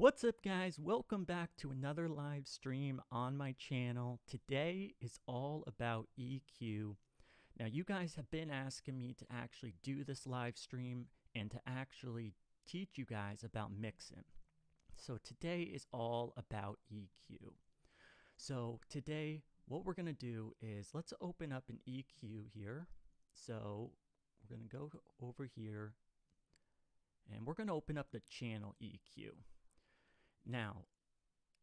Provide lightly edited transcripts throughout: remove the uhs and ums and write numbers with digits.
What's up, guys? Welcome back to another live stream on my channel. Today is all about EQ. Now, you guys have been asking me to actually do this live stream and to actually teach you guys about mixing. So today is all about EQ. So today, what we're going to do is let's open up an EQ here. So we're going to go over here and we're going to open up the channel EQ. Now,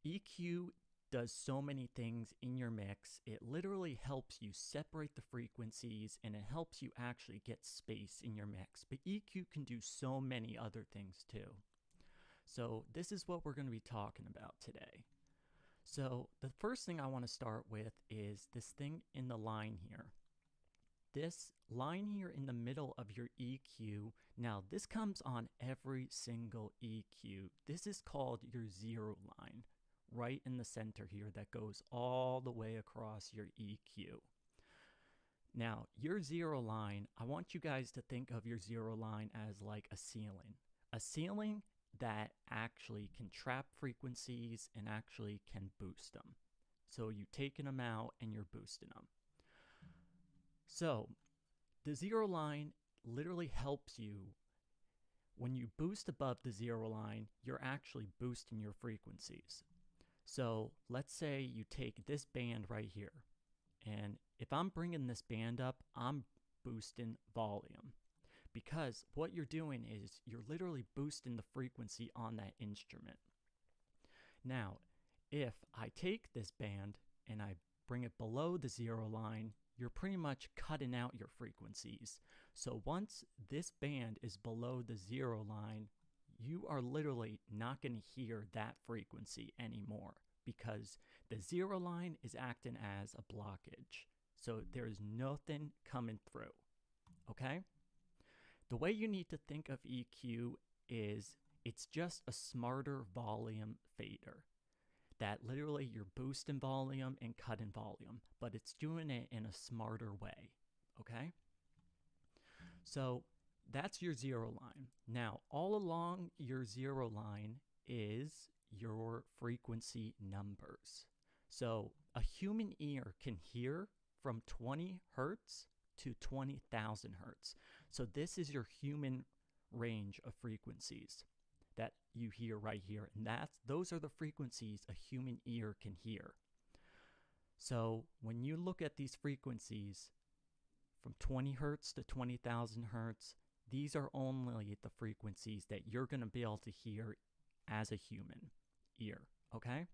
EQ does so many things in your mix. It literally helps you separate the frequencies and it helps you actually get space in your mix. But EQ can do so many other things too. So this is what we're going to be talking about today. So the first thing I want to start with is this thing in the line here. This line here in the middle of your EQ, now this comes on every single EQ. This is called your zero line, right in the center here that goes all the way across your EQ. Now, your zero line, I want you guys to think of your zero line as like a ceiling that actually can trap frequencies and actually can boost them. So you're taking them out and you're boosting them. So the zero line literally helps you. When you boost above the zero line, you're actually boosting your frequencies. So let's say you take this band right here, and if I'm bringing this band up, I'm boosting volume, because what you're doing is you're literally boosting the frequency on that instrument. Now, if I take this band and I bring it below the zero line, you're pretty much cutting out your frequencies. So once this band is below the zero line, you are literally not going to hear that frequency anymore because the zero line is acting as a blockage. So there's nothing coming through, okay? The way you need to think of EQ is it's just a smarter volume fader. That literally you're boosting volume and cutting volume, but it's doing it in a smarter way, okay? So that's your zero line. Now, all along your zero line is your frequency numbers. So a human ear can hear from 20 hertz to 20,000 hertz. So this is your human range of frequencies that you hear right here, and those are the frequencies a human ear can hear. So when you look at these frequencies from 20 hertz to 20,000 hertz, these are only the frequencies that you're going to be able to hear as a human ear, okay?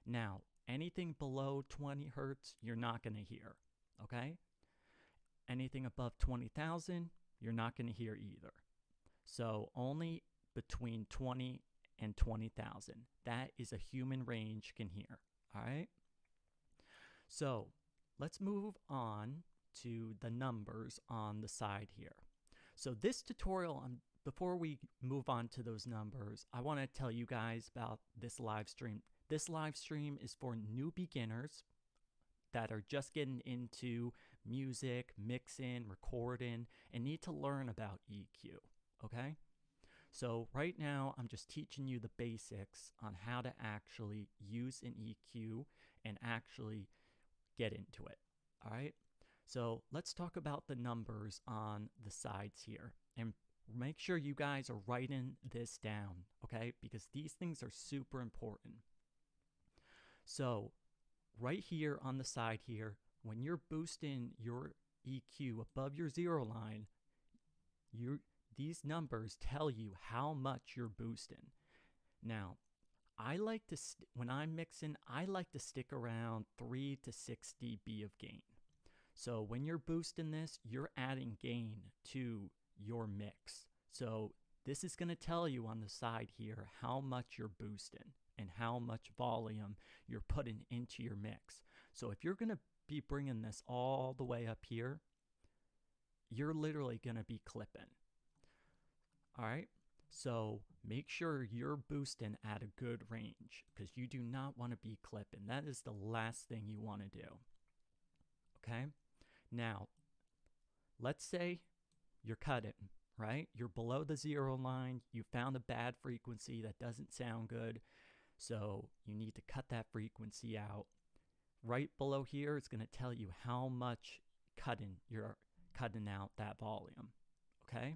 Now, anything below 20 hertz, you're not going to hear, okay? Anything above 20,000, you're not going to hear either. So only between 20 and 20,000. That is a human range can hear, all right? So let's move on to the numbers on the side here. So this tutorial, before we move on to those numbers, I want to tell you guys about this live stream. This live stream is for new beginners that are just getting into music, mixing, recording, and need to learn about EQ, okay? So right now, I'm just teaching you the basics on how to actually use an EQ and actually get into it, all right? So let's talk about the numbers on the sides here. And make sure you guys are writing this down, okay? Because these things are super important. So right here on the side here, when you're boosting your EQ above your zero line, these numbers tell you how much you're boosting. Now, I like to, when I'm mixing, I like to stick around 3 to 6 dB of gain. So when you're boosting this, you're adding gain to your mix. So this is going to tell you on the side here how much you're boosting and how much volume you're putting into your mix. So if you're going to be bringing this all the way up here, you're literally going to be clipping. All right, so make sure you're boosting at a good range because you do not want to be clipping. That is the last thing you want to do. Okay, now let's say you're cutting, right? You're below the 0 line. You found a bad frequency that doesn't sound good. So you need to cut that frequency out. Right below here, it's going to tell you how much you're cutting out that volume, okay?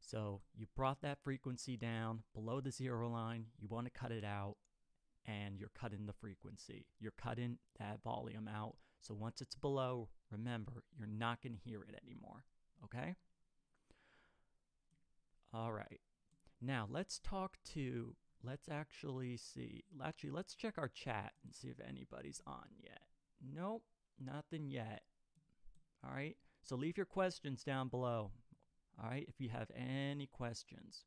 So you brought that frequency down below the 0 line. You want to cut it out, and you're cutting the frequency. You're cutting that volume out. So once it's below, remember, you're not going to hear it anymore, okay? All right. Now let's actually see. Let's check our chat and see if anybody's on yet. Nope, nothing yet. All right. So leave your questions down below. All right, if you have any questions.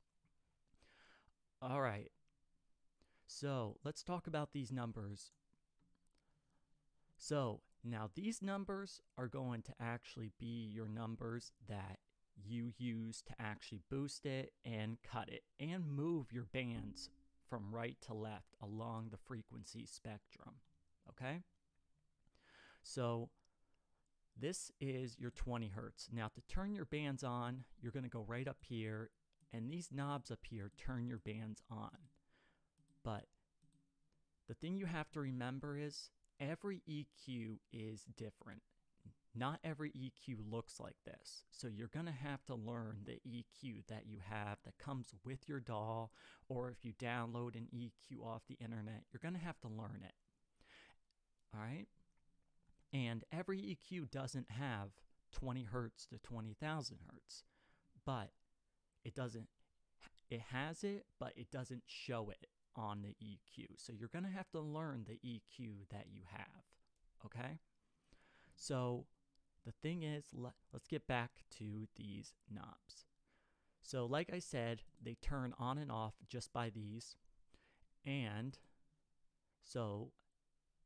All right. So let's talk about these numbers. So now these numbers are going to actually be your numbers that you use to actually boost it and cut it and move your bands from right to left along the frequency spectrum, okay? So this is your 20 hertz. Now to turn your bands on, you're going to go right up here, and these knobs up here turn your bands on. But the thing you have to remember is every EQ is different. Not every EQ looks like this. So you're going to have to learn the EQ that you have that comes with your DAW, or if you download an EQ off the internet, you're going to have to learn it. All right? And every EQ doesn't have 20 hertz to 20,000 hertz, but it has it, but it doesn't show it on the EQ. So you're going to have to learn the EQ that you have, okay? So the thing is, let's get back to these knobs. So like I said, they turn on and off just by these. And so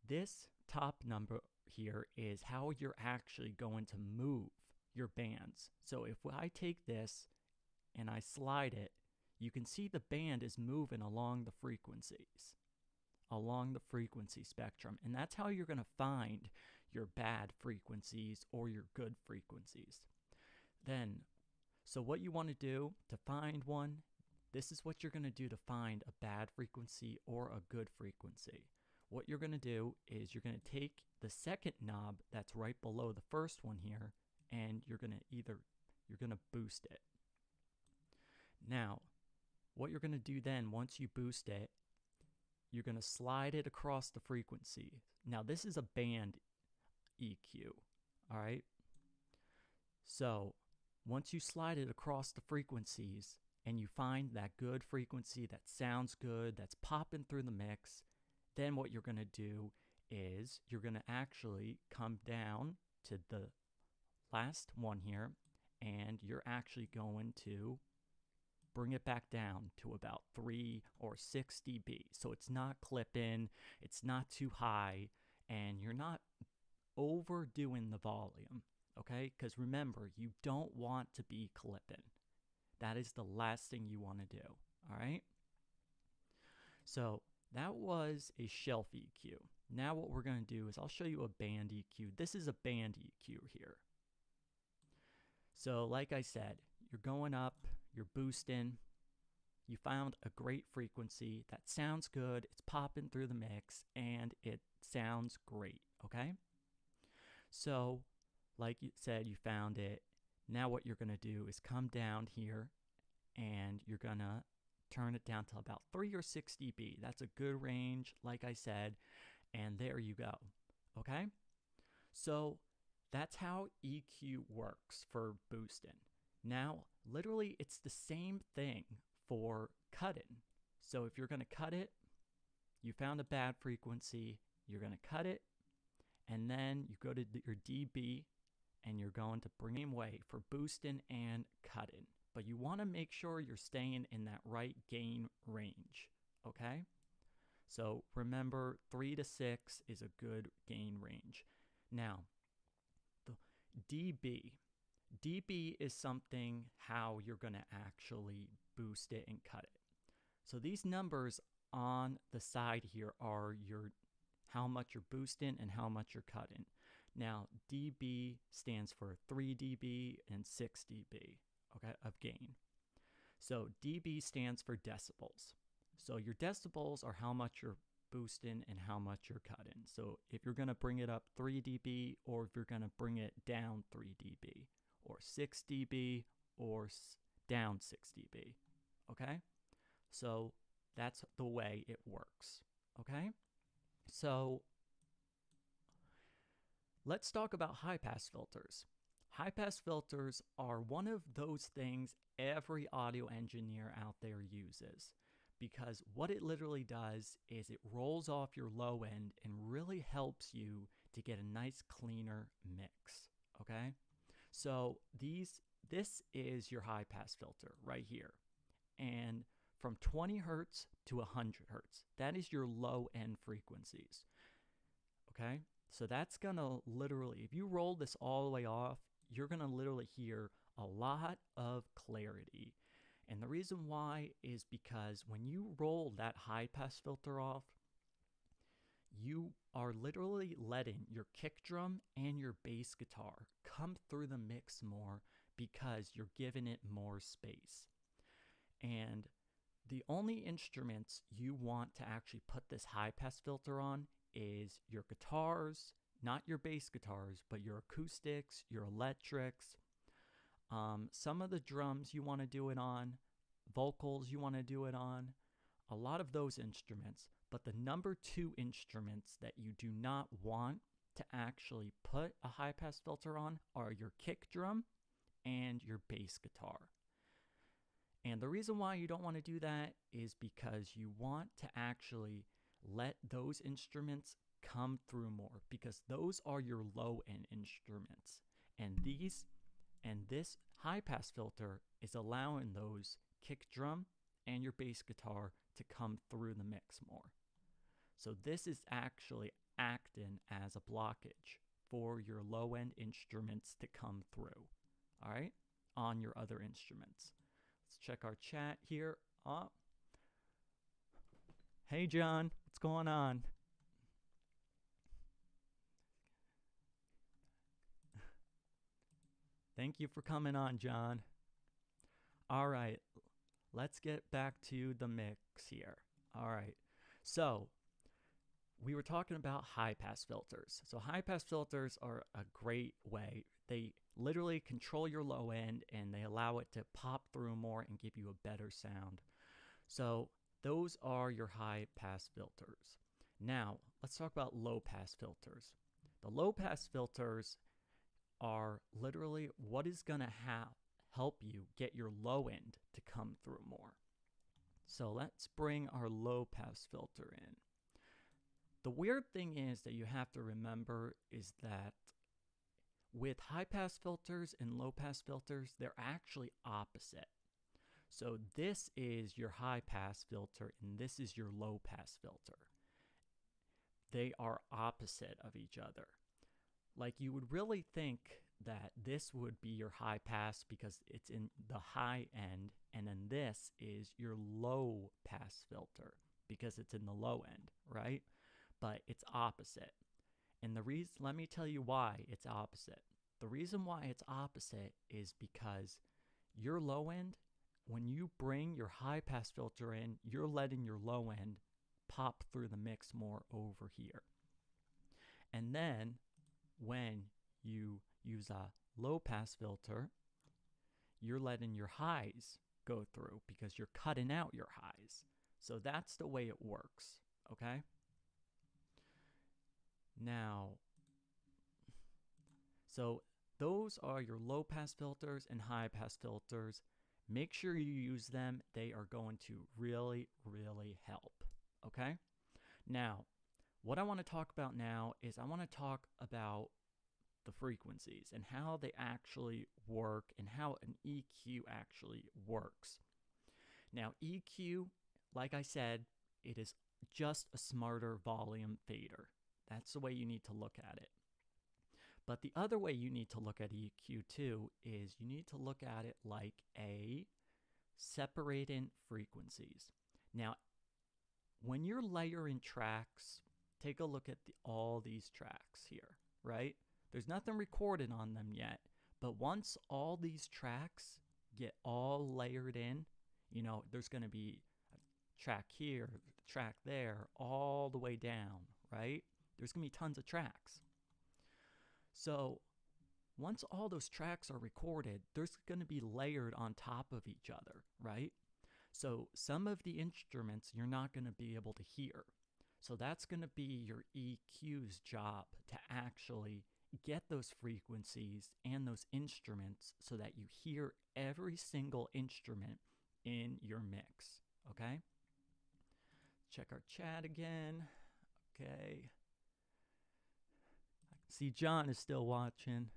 this top number here is how you're actually going to move your bands. So if I take this and I slide it, you can see the band is moving along the frequencies, along the frequency spectrum. And that's how you're going to find your bad frequencies or your good frequencies. Then, so what you want to do to find one, this is what you're going to do to find a bad frequency or a good frequency. What you're going to do is you're going to take the second knob that's right below the first one here, and you're going to boost it. Now, what you're going to do then, once you boost it, you're going to slide it across the frequency. Now, this is a band EQ, all right? So, once you slide it across the frequencies and you find that good frequency that sounds good, that's popping through the mix, then what you're going to do is you're going to actually come down to the last one here, and you're actually going to bring it back down to about 3 or 6 dB. So it's not clipping, it's not too high, and you're not overdoing the volume, okay? Because remember, you don't want to be clipping. That is the last thing you want to do, all right? So that was a shelf EQ. Now what we're going to do is I'll show you a band EQ. This is a band EQ here. So like I said, you're going up, you're boosting, you found a great frequency that sounds good, it's popping through the mix, and it sounds great, okay? So, like you said, you found it. Now what you're going to do is come down here, and you're going to turn it down to about 3 or 6 dB. That's a good range, like I said, and there you go, okay? So, that's how EQ works for boosting. Now, literally, it's the same thing for cutting. So if you're going to cut it, you found a bad frequency, you're going to cut it, and then you go to your dB, and you're going to bring them away for boosting and cutting. But you want to make sure you're staying in that right gain range, okay? So remember, 3 to 6 is a good gain range. Now, the dB. dB is something how you're going to actually boost it and cut it. So these numbers on the side here are how much you're boosting and how much you're cutting. Now, dB stands for 3 dB and 6 dB. okay, of gain. So dB stands for decibels. So your decibels are how much you're boosting and how much you're cutting. So if you're going to bring it up 3 dB, or if you're going to bring it down 3 dB, or 6 dB, or down 6 dB, okay? So that's the way it works, okay? So let's talk about high-pass filters. High-pass filters are one of those things every audio engineer out there uses, because what it literally does is it rolls off your low end and really helps you to get a nice cleaner mix, okay? So this is your high-pass filter right here, and from 20 hertz to 100 hertz, that is your low end frequencies, okay? So that's gonna literally, if you roll this all the way off, you're gonna literally hear a lot of clarity. And the reason why is because when you roll that high pass filter off, you are literally letting your kick drum and your bass guitar come through the mix more because you're giving it more space. And the only instruments you want to actually put this high pass filter on is your guitars, not your bass guitars, but your acoustics, your electrics. Some of the drums you want to do it on, vocals you want to do it on, a lot of those instruments. But the number 2 instruments that you do not want to actually put a high pass filter on are your kick drum and your bass guitar. And the reason why you don't want to do that is because you want to actually let those instruments come through more, because those are your low end instruments. And this high pass filter is allowing those kick drum and your bass guitar to come through the mix more. So this is actually acting as a blockage for your low end instruments to come through, all right, on your other instruments. Let's check our chat here. Hey John, what's going on? Thank you for coming on, John. All right, let's get back to the mix here. All right, so we were talking about high-pass filters. So high-pass filters are a great way. They literally control your low end, and they allow it to pop through more and give you a better sound. So those are your high-pass filters. Now, let's talk about low-pass filters. The low-pass filters are literally what is going to help you get your low end to come through more. So let's bring our low-pass filter in. The weird thing is that you have to remember is that with high-pass filters and low-pass filters, they're actually opposite. So this is your high-pass filter and this is your low-pass filter. They are opposite of each other. Like, you would really think that this would be your high pass because it's in the high end, and then this is your low pass filter because it's in the low end, right? But it's opposite. And let me tell you why it's opposite. The reason why it's opposite is because your low end, when you bring your high pass filter in, you're letting your low end pop through the mix more over here. And then when you use a low pass filter, you're letting your highs go through because you're cutting out your highs. So that's the way it works, okay? Now, so those are your low pass filters and high pass filters. Make sure you use them. They are going to really, really help, okay? Now, what I want to talk about now is I want to talk about the frequencies and how they actually work and how an EQ actually works. Now, EQ, like I said, it is just a smarter volume fader. That's the way you need to look at it. But the other way you need to look at EQ too is you need to look at it like a separating frequencies. Now, when you're layering tracks, take a look at all these tracks here, right? There's nothing recorded on them yet, but once all these tracks get all layered in. You know, there's going to be a track here, track there, all the way down, right? There's going to be tons of tracks. So once all those tracks are recorded, there's going to be layered on top of each other, right? So some of the instruments you're not going to be able to hear. So that's going to be your EQ's job to actually get those frequencies and those instruments so that you hear every single instrument in your mix, okay? Check our chat again. Okay. I see John is still watching.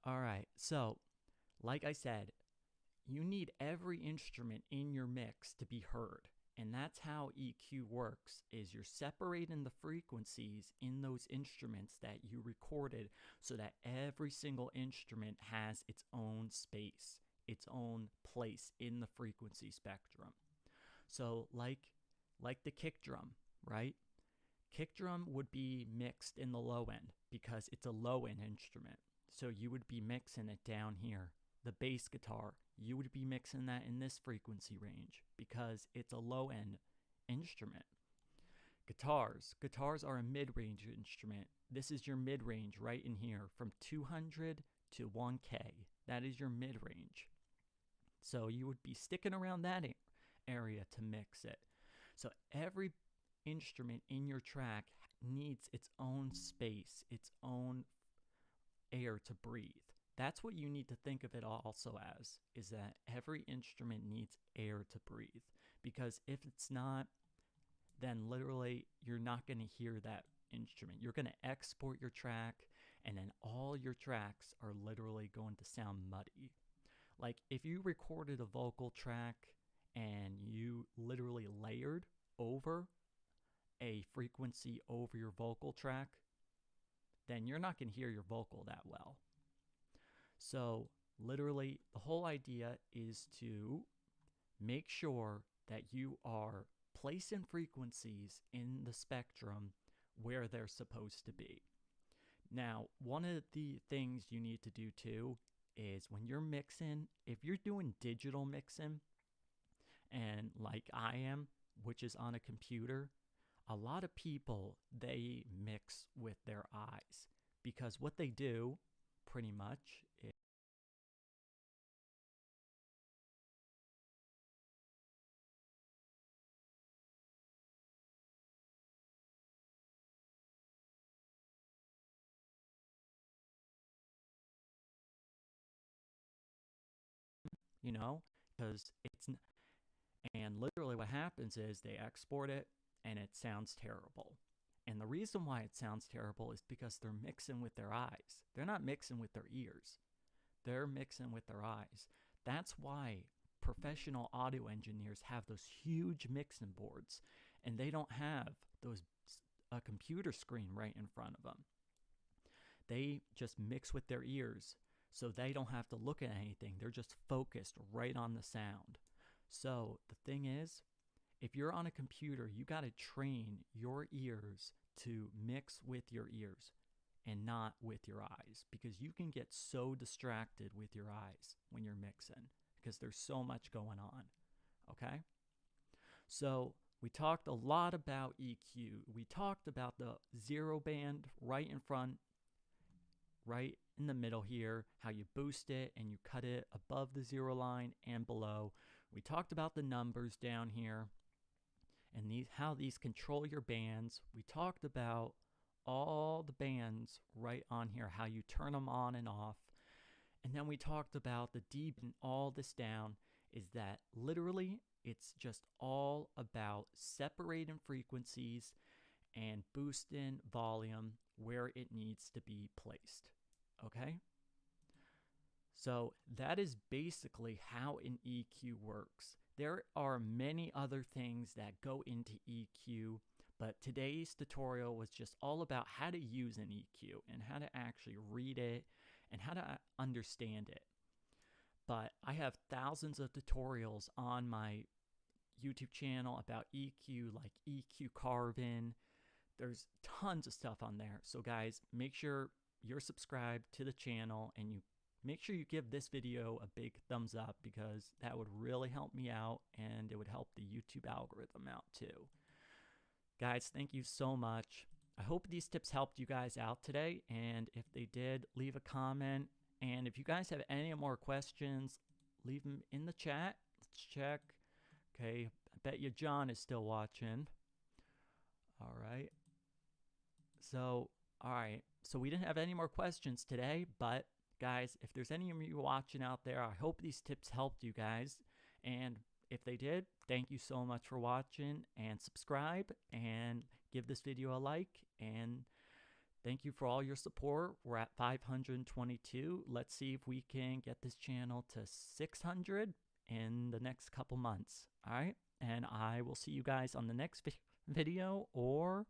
All right, so like I said, you need every instrument in your mix to be heard. And that's how EQ works, is you're separating the frequencies in those instruments that you recorded so that every single instrument has its own space, its own place in the frequency spectrum. So like the kick drum, right? Kick drum would be mixed in the low end because it's a low end instrument. So you would be mixing it down here. The bass guitar, you would be mixing that in this frequency range because it's a low-end instrument. Guitars are a mid-range instrument. This is your mid-range right in here from 200 to 1K. That is your mid-range. So you would be sticking around that area to mix it. So every instrument in your track needs its own space, its own air to breathe. That's what you need to think of it also as, is that every instrument needs air to breathe. Because if it's not, then literally you're not going to hear that instrument. You're going to export your track, and then all your tracks are literally going to sound muddy. Like if you recorded a vocal track and you literally layered over a frequency over your vocal track, then you're not going to hear your vocal that well. So literally the whole idea is to make sure that you are placing frequencies in the spectrum where they're supposed to be. Now, one of the things you need to do too is when you're mixing, if you're doing digital mixing, and like I am, which is on a computer, a lot of people, they mix with their eyes because what they do pretty much is because and literally what happens is they export it and it sounds terrible. And the reason why it sounds terrible is because they're mixing with their eyes. They're not mixing with their ears. They're mixing with their eyes. That's why professional audio engineers have those huge mixing boards and they don't have a computer screen right in front of them. They just mix with their ears so they don't have to look at anything. They're just focused right on the sound. So the thing is, if you're on a computer, you got to train your ears to mix with your ears and not with your eyes, because you can get so distracted with your eyes when you're mixing because there's so much going on, okay? So we talked a lot about EQ. We talked about the zero band right in front, right in the middle here, how you boost it and you cut it above the zero line and below. We talked about the numbers down here and how these control your bands. We talked about all the bands right on here, how you turn them on and off. And then we talked about the deep and all this down is that literally it's just all about separating frequencies and boosting volume where it needs to be placed. Okay? So that is basically how an EQ works. There are many other things that go into EQ, but today's tutorial was just all about how to use an EQ and how to actually read it and how to understand it. But I have thousands of tutorials on my YouTube channel about EQ, like EQ carving. There's tons of stuff on there. So guys, make sure you're subscribed to the channel and you make sure you give this video a big thumbs up, because that would really help me out and it would help the YouTube algorithm out too. Guys, thank you so much. I hope these tips helped you guys out today, and if they did, leave a comment. And if you guys have any more questions, leave them in the chat. Let's check. Okay, I bet you John is still watching. All right. So we didn't have any more questions today, but guys, if there's any of you watching out there, I hope these tips helped you guys. And if they did, thank you so much for watching, and subscribe and give this video a like, and thank you for all your support. We're at 522. Let's see if we can get this channel to 600 in the next couple months. All right. And I will see you guys on the next video, or